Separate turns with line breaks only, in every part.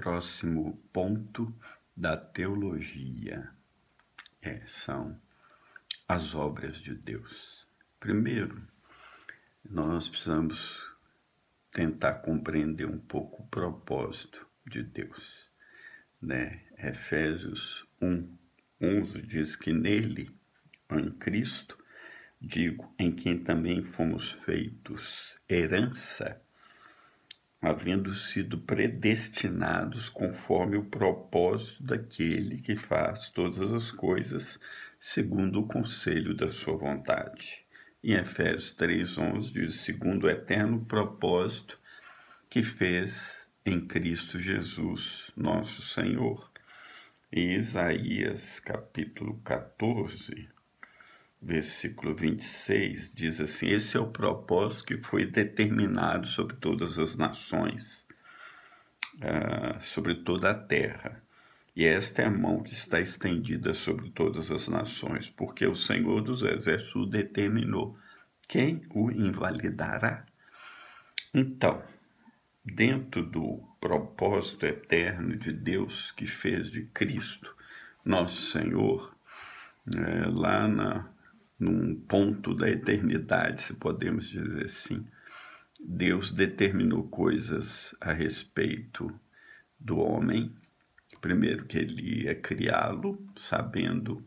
próximo ponto da teologia são as obras de Deus. Primeiro, nós precisamos tentar compreender um pouco o propósito de Deus, né? Efésios 1:11 diz que nele, em Cristo, digo, em quem também fomos feitos herança, havendo sido predestinados conforme o propósito daquele que faz todas as coisas segundo o conselho da sua vontade. Em Efésios 3:11 diz, segundo o eterno propósito que fez em Cristo Jesus, nosso Senhor. Em Isaías capítulo 14, versículo 26, diz assim, esse é o propósito que foi determinado sobre todas as nações, sobre toda a terra. E esta é a mão que está estendida sobre todas as nações, porque o Senhor dos Exércitos o determinou. Quem o invalidará? Então, dentro do propósito eterno de Deus que fez de Cristo, nosso Senhor, lá num ponto da eternidade, se podemos dizer assim, Deus determinou coisas a respeito do homem. Primeiro que ele ia criá-lo, sabendo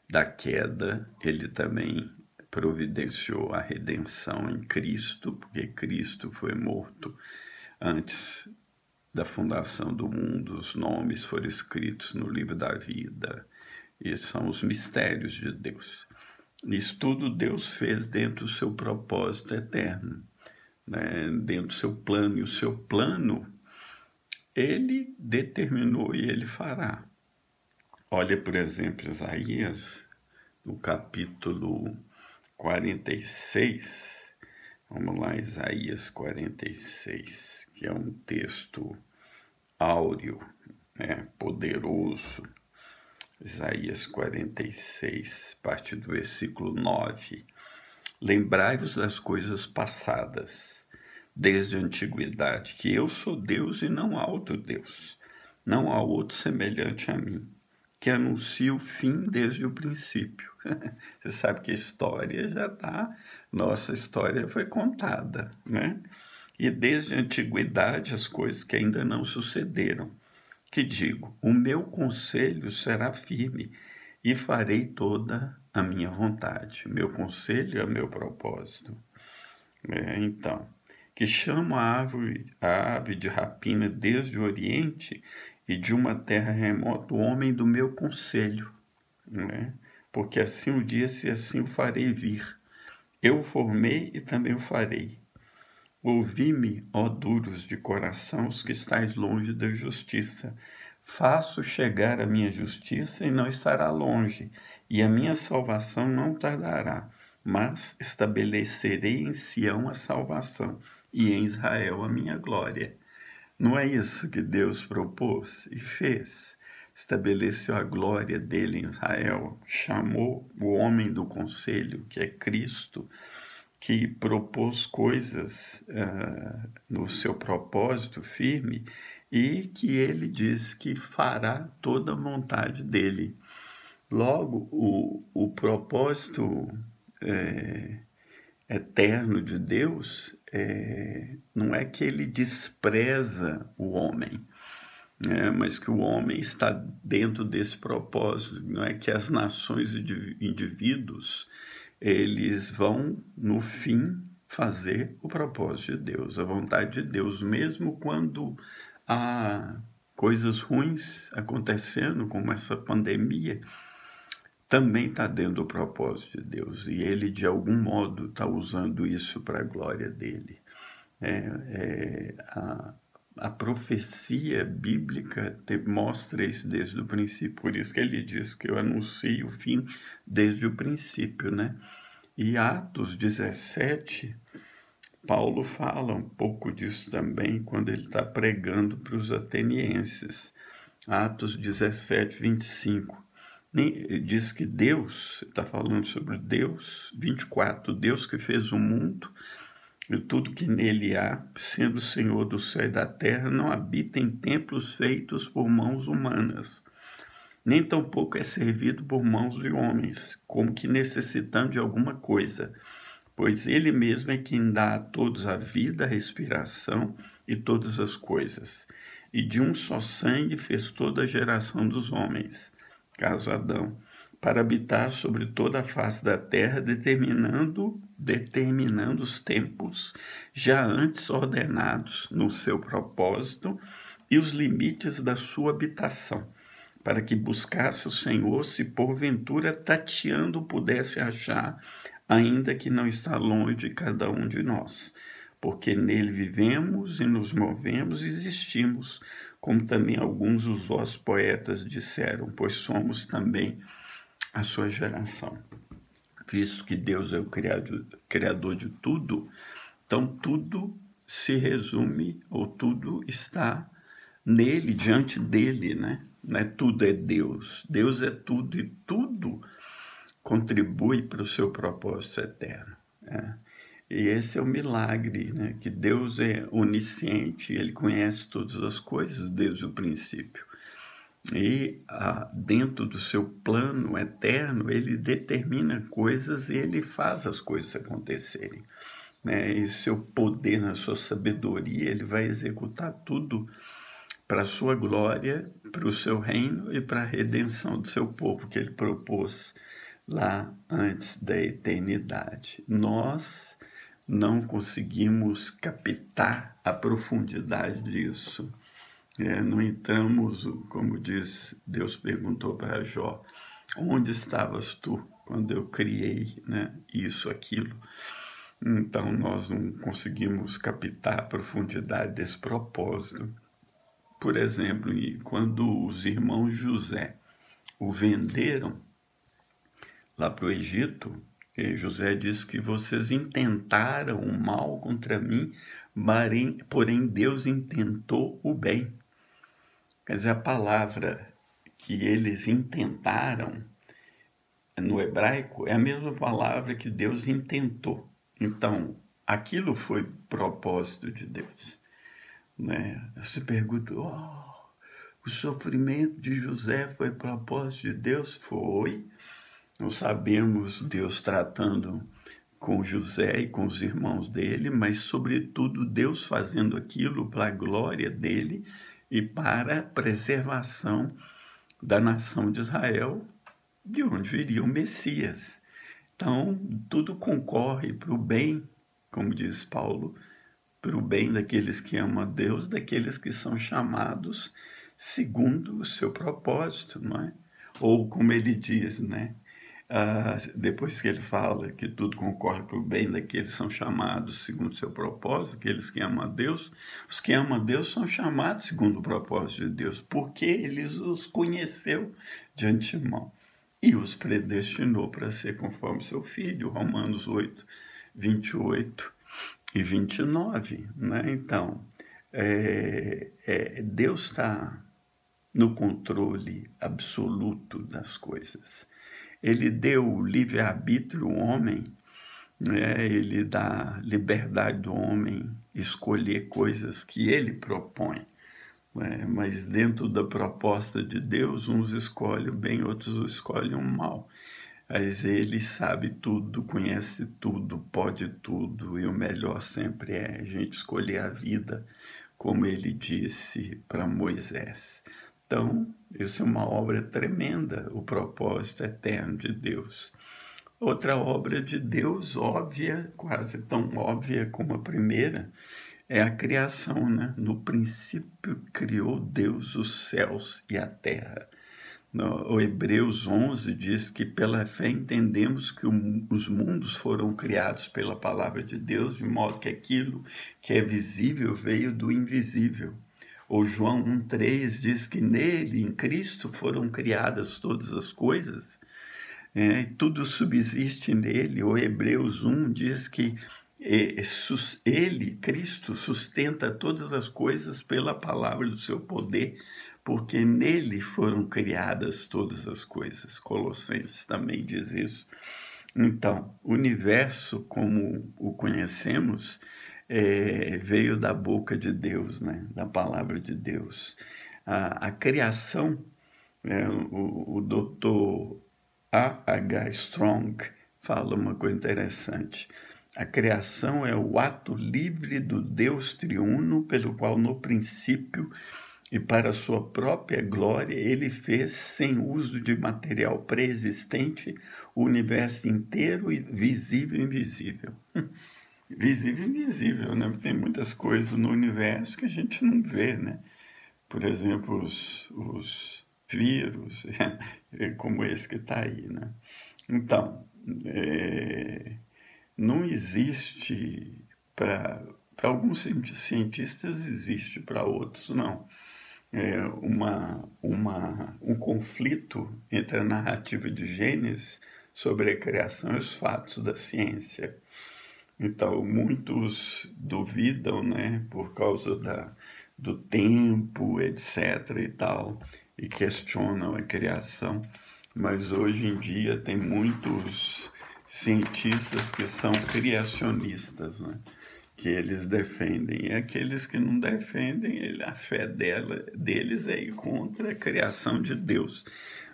da queda, ele também providenciou a redenção em Cristo, porque Cristo foi morto antes da fundação do mundo, os nomes foram escritos no livro da vida, e são os mistérios de Deus. Isso tudo Deus fez dentro do seu propósito eterno, né? Dentro do seu plano, e o seu plano ele determinou e ele fará. Olha, por exemplo, Isaías, no capítulo 46, vamos lá, Isaías 46, que é um texto áureo, poderoso. Isaías 46, a partir do versículo 9. Lembrai-vos das coisas passadas, desde a antiguidade, que eu sou Deus e não há outro Deus, não há outro semelhante a mim, que anuncia o fim desde o princípio. Você sabe que a história já está, nossa história foi contada, né? E desde a antiguidade as coisas que ainda não sucederam, que digo, o meu conselho será firme e farei toda a minha vontade. Meu conselho é meu propósito. Então, que chamo a ave de rapina desde o Oriente e de uma terra remota, o homem do meu conselho, né? Porque assim o disse e assim o farei vir. Eu o formei e também o farei. Ouvi-me, ó duros de coração, os que estáis longe da justiça. Faço chegar a minha justiça e não estará longe, e a minha salvação não tardará, mas estabelecerei em Sião a salvação, e em Israel a minha glória. Não é isso que Deus propôs e fez? Estabeleceu a glória dele em Israel, chamou o homem do conselho, que é Cristo, que propôs coisas no seu propósito firme e que ele diz que fará toda a vontade dele. Logo, o propósito eterno de Deus não é que ele despreza o homem, mas que o homem está dentro desse propósito. Não é que as nações e indivíduos eles vão, no fim, fazer o propósito de Deus, a vontade de Deus, mesmo quando há coisas ruins acontecendo, como essa pandemia, também está dentro do propósito de Deus, e ele, de algum modo, está usando isso para a glória dele. A profecia bíblica mostra isso desde o princípio, por isso que ele diz que eu anuncio o fim desde o princípio, né? E Atos 17, Paulo fala um pouco disso também quando ele está pregando para os atenienses. Atos 17, 25. Diz que Deus, está falando sobre Deus, 24, Deus que fez o mundo, E tudo que nele há, sendo Senhor do céu e da terra, não habita em templos feitos por mãos humanas, nem tampouco é servido por mãos de homens, como que necessitando de alguma coisa, pois ele mesmo é quem dá a todos a vida, a respiração e todas as coisas. E de um só sangue fez toda a geração dos homens, caso Adão, para habitar sobre toda a face da terra, determinando os tempos já antes ordenados no seu propósito e os limites da sua habitação, para que buscasse o Senhor, se porventura tateando pudesse achar, ainda que não está longe de cada um de nós, porque nele vivemos e nos movemos e existimos, como também alguns dos vossos poetas disseram, pois somos também a sua geração. Visto que Deus é o criador de tudo, então tudo se resume, ou tudo está nele, diante dele, né? Não é tudo é Deus. Deus é tudo e tudo contribui para o seu propósito eterno. Né? E esse é o milagre, né? Que Deus é onisciente, ele conhece todas as coisas desde o princípio. E dentro do seu plano eterno, ele determina coisas e ele faz as coisas acontecerem. Né? E seu poder, na sua sabedoria, ele vai executar tudo para a sua glória, para o seu reino e para a redenção do seu povo, que ele propôs lá antes da eternidade. Nós não conseguimos captar a profundidade disso. Não entramos, como diz, Deus perguntou para Jó, onde estavas tu quando eu criei, né, isso, aquilo? Então nós não conseguimos captar a profundidade desse propósito. Por exemplo, quando os irmãos José o venderam lá para o Egito, José disse que vocês intentaram o mal contra mim, porém Deus intentou o bem. Quer dizer, a palavra que eles intentaram no hebraico é a mesma palavra que Deus intentou. Então, aquilo foi propósito de Deus. Né? Você pergunta, o sofrimento de José foi propósito de Deus? Foi. Nós sabemos Deus tratando com José e com os irmãos dele, mas, sobretudo, Deus fazendo aquilo para a glória dele e para a preservação da nação de Israel, de onde viria o Messias. Então, tudo concorre para o bem, como diz Paulo, para o bem daqueles que amam a Deus, daqueles que são chamados segundo o seu propósito, não é? Ou como ele diz, né? Depois que ele fala que tudo concorre para o bem daqueles que são chamados segundo o seu propósito, aqueles que amam a Deus, os que amam a Deus são chamados segundo o propósito de Deus, porque ele os conheceu de antemão e os predestinou para ser conforme seu Filho, Romanos 8, 28 e 29. Né? Então, Deus está no controle absoluto das coisas. Ele deu o livre-arbítrio ao homem, né? Ele dá liberdade do homem escolher coisas que ele propõe. Né? Mas dentro da proposta de Deus, uns escolhem o bem, outros escolhem o mal. Mas ele sabe tudo, conhece tudo, pode tudo, e o melhor sempre é a gente escolher a vida, como ele disse para Moisés. Então, isso é uma obra tremenda, o propósito eterno de Deus. Outra obra de Deus, óbvia, quase tão óbvia como a primeira, é a criação, né? No princípio criou Deus os céus e a terra. O Hebreus 11 diz que pela fé entendemos que os mundos foram criados pela palavra de Deus, de modo que aquilo que é visível veio do invisível. O João 1,3 diz que nele, em Cristo, foram criadas todas as coisas, tudo subsiste nele. O Hebreus 1 diz que ele, Cristo, sustenta todas as coisas pela palavra do seu poder, porque nele foram criadas todas as coisas. Colossenses também diz isso. Então, o universo, como o conhecemos, veio da boca de Deus, né? Da palavra de Deus. A criação, o Dr. A.H. Strong fala uma coisa interessante. A criação é o ato livre do Deus triuno, pelo qual no princípio e para sua própria glória ele fez, sem uso de material pré-existente, o universo inteiro, visível e invisível. Visível e invisível, né? Tem muitas coisas no universo que a gente não vê, né? Por exemplo, os vírus, como esse que está aí, né? Então, não existe, para alguns cientistas existe, para outros não. Um conflito entre a narrativa de Gênesis sobre a criação e os fatos da ciência. Então, muitos duvidam, né, por causa do tempo, etc. e tal, e questionam a criação. Mas hoje em dia tem muitos cientistas que são criacionistas, né? Que eles defendem. E aqueles que não defendem, a fé deles é ir contra a criação de Deus.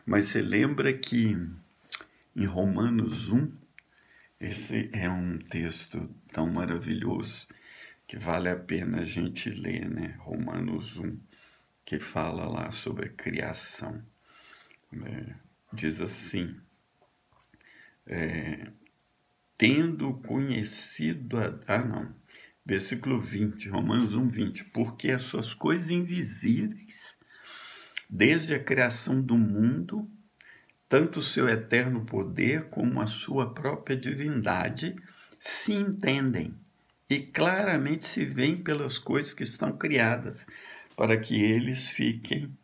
Mas você lembra que em Romanos 1, esse é um texto tão maravilhoso que vale a pena a gente ler, né? Romanos 1, que fala lá sobre a criação. Diz assim, tendo conhecido versículo 20, Romanos 1, 20, porque as suas coisas invisíveis, desde a criação do mundo, tanto o seu eterno poder como a sua própria divindade, se entendem e claramente se veem pelas coisas que estão criadas, para que eles fiquem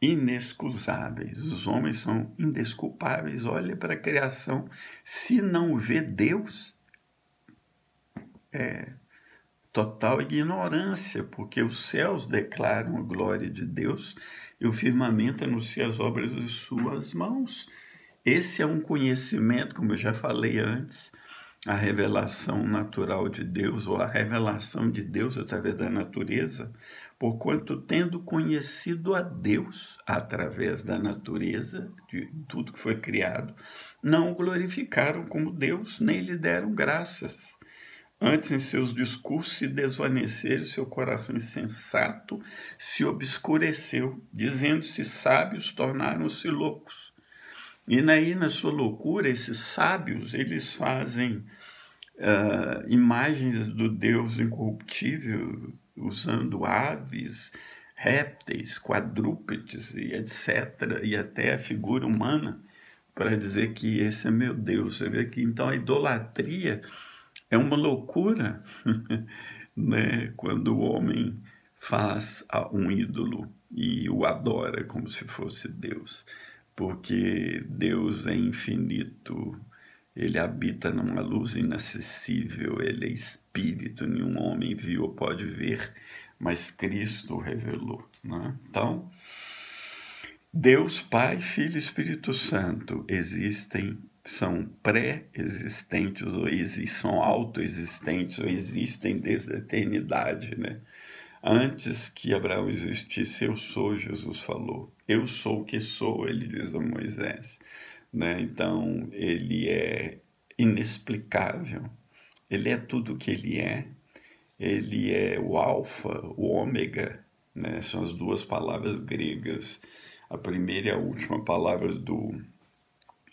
inexcusáveis. Os homens são indesculpáveis. Olha para a criação. Se não vê Deus, total ignorância, porque os céus declaram a glória de Deus e o firmamento anuncia as obras de suas mãos. Esse é um conhecimento, como eu já falei antes, a revelação natural de Deus, ou a revelação de Deus através da natureza, porquanto tendo conhecido a Deus através da natureza, de tudo que foi criado, não o glorificaram como Deus, nem lhe deram graças. Antes, em seus discursos se desvaneceram, seu coração insensato se obscureceu, dizendo-se sábios, tornaram-se loucos. E aí, na sua loucura, esses sábios, eles fazem imagens do Deus incorruptível, usando aves, répteis, quadrúpedes e etc., e até a figura humana, para dizer que esse é meu Deus. Você vê que, então, a idolatria é uma loucura, né? Quando o homem faz um ídolo e o adora como se fosse Deus, porque Deus é infinito, ele habita numa luz inacessível, ele é espírito, nenhum homem viu ou pode ver, mas Cristo o revelou, né? Então, Deus, Pai, Filho e Espírito Santo existem, são pré-existentes, ou são autoexistentes, ou existem desde a eternidade, né? Antes que Abraão existisse, eu sou, Jesus falou. Eu sou o que sou, ele diz a Moisés, né? Então, ele é inexplicável, ele é tudo o que ele é o alfa, o ômega, né? São as duas palavras gregas. A primeira e a última palavra do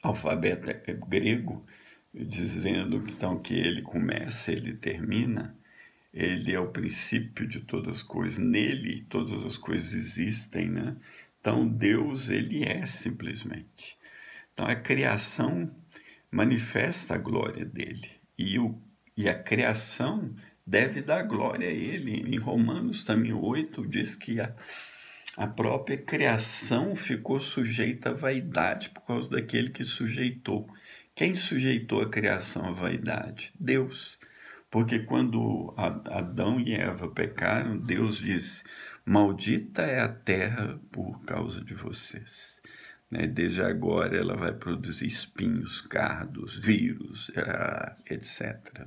alfabeto grego, dizendo então, que ele começa, ele termina, ele é o princípio de todas as coisas, nele todas as coisas existem, né? Então Deus, ele é simplesmente. Então a criação manifesta a glória dele, e a criação deve dar glória a ele. Em Romanos também 8 diz que a própria criação ficou sujeita à vaidade por causa daquele que sujeitou. Quem sujeitou a criação à vaidade? Deus. Porque quando Adão e Eva pecaram, Deus disse: maldita é a terra por causa de vocês. né? Desde agora ela vai produzir espinhos, cardos, vírus, etc.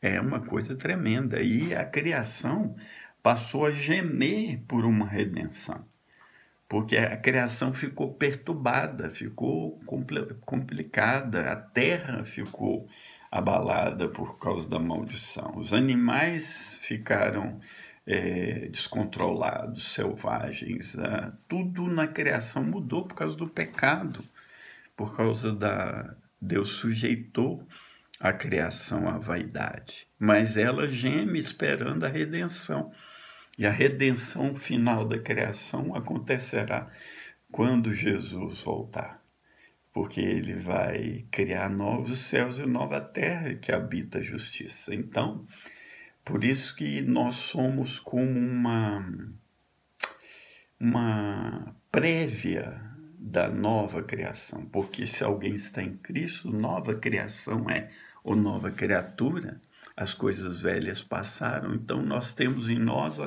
É uma coisa tremenda. E a criação passou a gemer por uma redenção, porque a criação ficou perturbada, ficou complicada, a terra ficou abalada por causa da maldição. Os animais ficaram descontrolados, selvagens. Tudo na criação mudou por causa do pecado, por causa da... Deus sujeitou a criação à vaidade, mas ela geme esperando a redenção. E a redenção final da criação acontecerá quando Jesus voltar, porque ele vai criar novos céus e nova terra que habita a justiça. Então, por isso que nós somos como uma prévia da nova criação, porque se alguém está em Cristo, nova criação é, ou nova criatura. As coisas velhas passaram, então nós temos em nós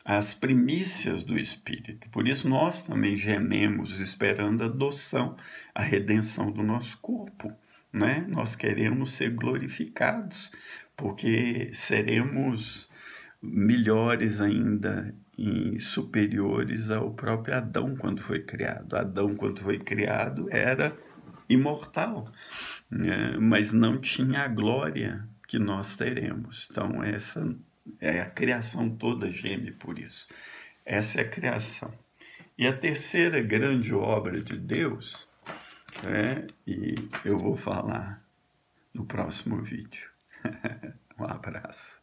as primícias do Espírito. Por isso nós também gememos esperando a adoção, a redenção do nosso corpo, né? Nós queremos ser glorificados, porque seremos melhores ainda e superiores ao próprio Adão quando foi criado. Adão, quando foi criado, era imortal, né? Mas não tinha a glória que nós teremos. Então, essa é a criação toda geme por isso. Essa é a criação. E a terceira grande obra de Deus, e eu vou falar no próximo vídeo. Um abraço.